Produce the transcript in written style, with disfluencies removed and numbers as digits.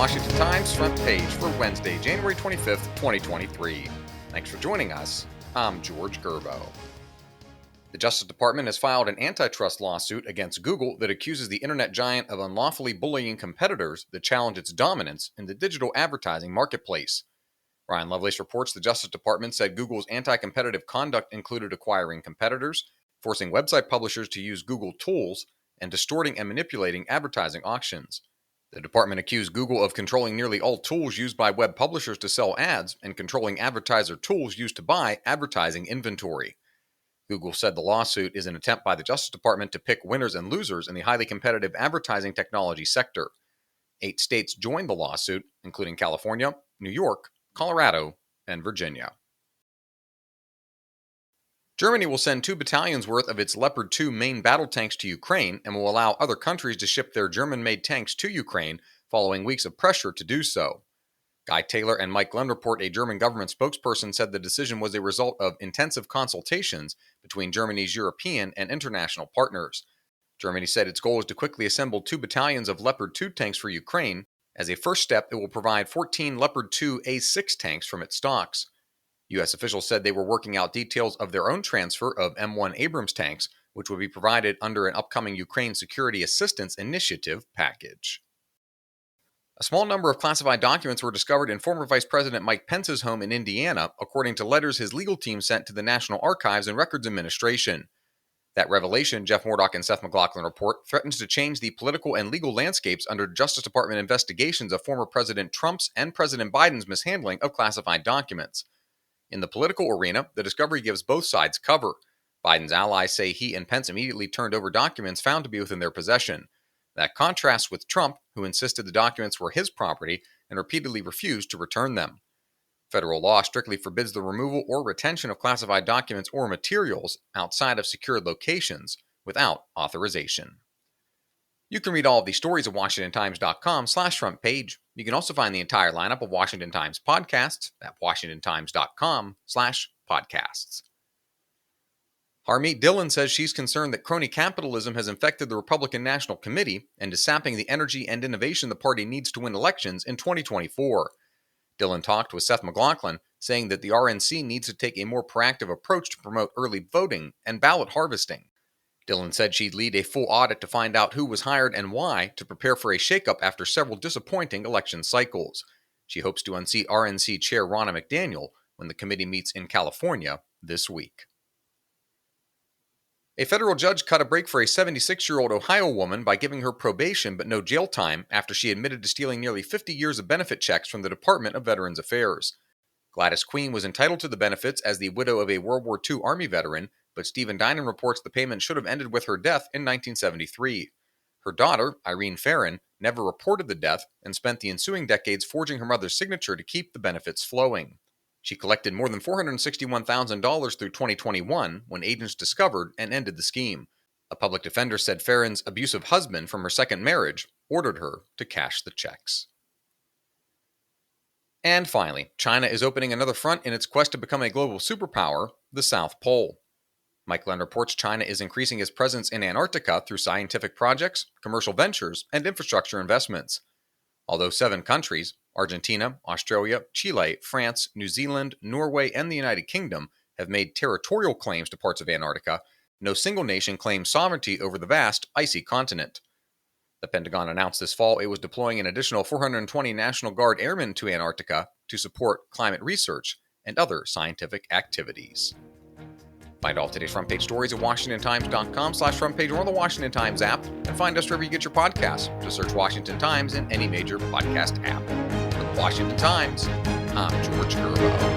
Washington Times front page for Wednesday, January 25th, 2023. Thanks for joining us. I'm George Gerbo. The Justice Department has filed an antitrust lawsuit against Google that accuses the internet giant of unlawfully bullying competitors that challenge its dominance in the digital advertising marketplace. Ryan Lovelace reports the Justice Department said Google's anti-competitive conduct included acquiring competitors, forcing website publishers to use Google tools, and distorting and manipulating advertising auctions. The department accused Google of controlling nearly all tools used by web publishers to sell ads and controlling advertiser tools used to buy advertising inventory. Google said the lawsuit is an attempt by the Justice Department to pick winners and losers in the highly competitive advertising technology sector. 8 states joined the lawsuit, including California, New York, Colorado, and Virginia. Germany will send 2 battalions worth of its Leopard 2 main battle tanks to Ukraine and will allow other countries to ship their German-made tanks to Ukraine following weeks of pressure to do so. Guy Taylor and Mike Glenn report a German government spokesperson said the decision was a result of intensive consultations between Germany's European and international partners. Germany said its goal is to quickly assemble 2 battalions of Leopard 2 tanks for Ukraine. As a first step, it will provide 14 Leopard 2 A6 tanks from its stocks. U.S. officials said they were working out details of their own transfer of M1 Abrams tanks, which would be provided under an upcoming Ukraine Security Assistance Initiative package. A small number of classified documents were discovered in former Vice President Mike Pence's home in Indiana, according to letters his legal team sent to the National Archives and Records Administration. That revelation, Jeff Murdoch and Seth McLaughlin report, threatens to change the political and legal landscapes under Justice Department investigations of former President Trump's and President Biden's mishandling of classified documents. In the political arena, the discovery gives both sides cover. Biden's allies say he and Pence immediately turned over documents found to be within their possession. That contrasts with Trump, who insisted the documents were his property and repeatedly refused to return them. Federal law strictly forbids the removal or retention of classified documents or materials outside of secured locations without authorization. You can read all of these stories at WashingtonTimes.com/front page. You can also find the entire lineup of Washington Times podcasts at WashingtonTimes.com/podcasts. Harmeet Dillon says she's concerned that crony capitalism has infected the Republican National Committee and is sapping the energy and innovation the party needs to win elections in 2024. Dillon talked with Seth McLaughlin, saying that the RNC needs to take a more proactive approach to promote early voting and ballot harvesting. Dillon said she'd lead a full audit to find out who was hired and why to prepare for a shakeup after several disappointing election cycles. She hopes to unseat RNC Chair Ronna McDaniel when the committee meets in California this week. A federal judge cut a break for a 76-year-old Ohio woman by giving her probation but no jail time after she admitted to stealing nearly 50 years of benefit checks from the Department of Veterans Affairs. Gladys Queen was entitled to the benefits as the widow of a World War II Army veteran, but Stephen Dinan reports the payment should have ended with her death in 1973. Her daughter, Irene Farron, never reported the death and spent the ensuing decades forging her mother's signature to keep the benefits flowing. She collected more than $461,000 through 2021 when agents discovered and ended the scheme. A public defender said Farron's abusive husband from her second marriage ordered her to cash the checks. And finally, China is opening another front in its quest to become a global superpower, the South Pole. Mike Glenn reports China is increasing its presence in Antarctica through scientific projects, commercial ventures, and infrastructure investments. Although 7 countries, Argentina, Australia, Chile, France, New Zealand, Norway, and the United Kingdom, have made territorial claims to parts of Antarctica, no single nation claims sovereignty over the vast, icy continent. The Pentagon announced this fall it was deploying an additional 420 National Guard airmen to Antarctica to support climate research and other scientific activities. Find all of today's front page stories at WashingtonTimes.com/front page or on the Washington Times app, and find us wherever you get your podcasts. Just search Washington Times in any major podcast app. For the Washington Times, I'm George Gerbo.